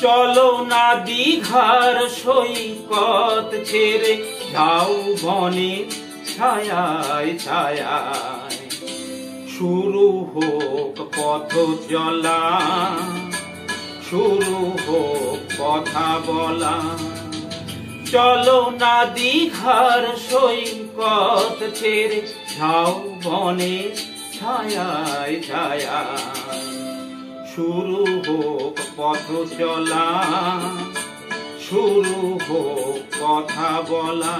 চলো না দীঘার সৈকত ছেড়ে যাও বনের ছায়ায় ছায়ায়। শুরু হোক পথ চলা, শুরু হোক কথা বলা। চলো না দীঘার সৈকত ছেড়ে যাও বনের ছায়ায় ছায়ায়। শুরু হোক পথ চলা, শুরু হোক কথা বলা।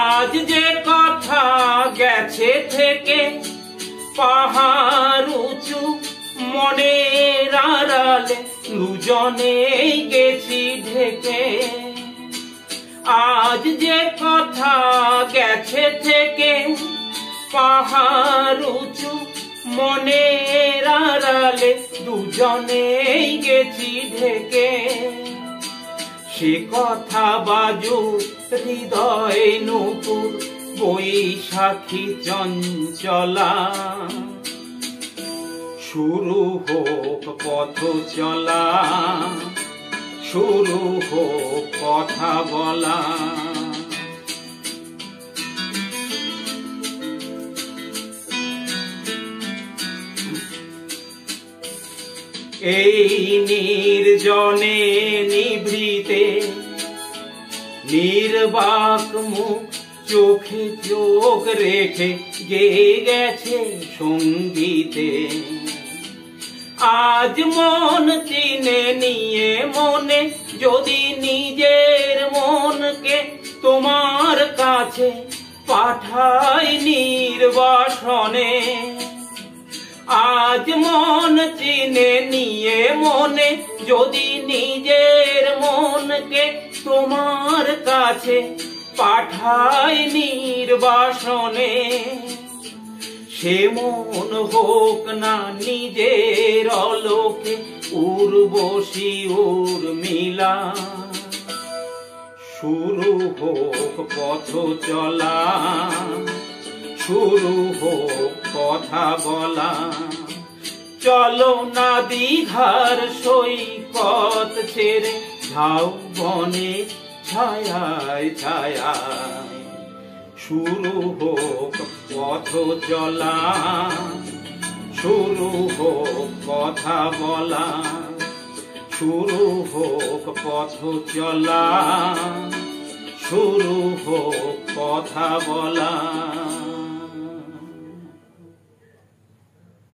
আজ যে কথা গেছে থেকে পাহাড় উঁচু মনের আড়ালে দুজনেই গেছি ঢেকে। আজ যে কথা গেছে থেকে পাহাড় উঁচু মনের আড়ালে দুজনেই গেছি ঢেকে। সে কথা বাজুক হৃদয় নূপুর বৈশাখী চঞ্চলা। শুরু হোক পথ চলা, শুরু হোক কথা বলা। এই নির্জনে নিভৃতে নির্বাক মুখ চোখে চোখ রেখে গেয়ে গেছে সঙ্গীতে। আজ মন চিনে নিয়ে মনে যদি নিজের মনকে তোমার কাছে পাঠাই নির্বাসনে। আজ মন চিনে নিয়ে মনে যদি নিজের মনকে তোমার কাছে পাঠাই নির্বাসনে। সে মন হোক না নিজের অলোকে উর্বশী উর্মিলা। শুরু হোক পথ চলা, শুরু হোক কথা বলা। চলো না দীঘার সৈকত ছেড়ে যাও বনের ছায়ায় ছায়ায়। শুরু হোক পথ চলা, শুরু হোক কথা বলা। শুরু হোক পথ চলা, শুরু হোক কথা বলা।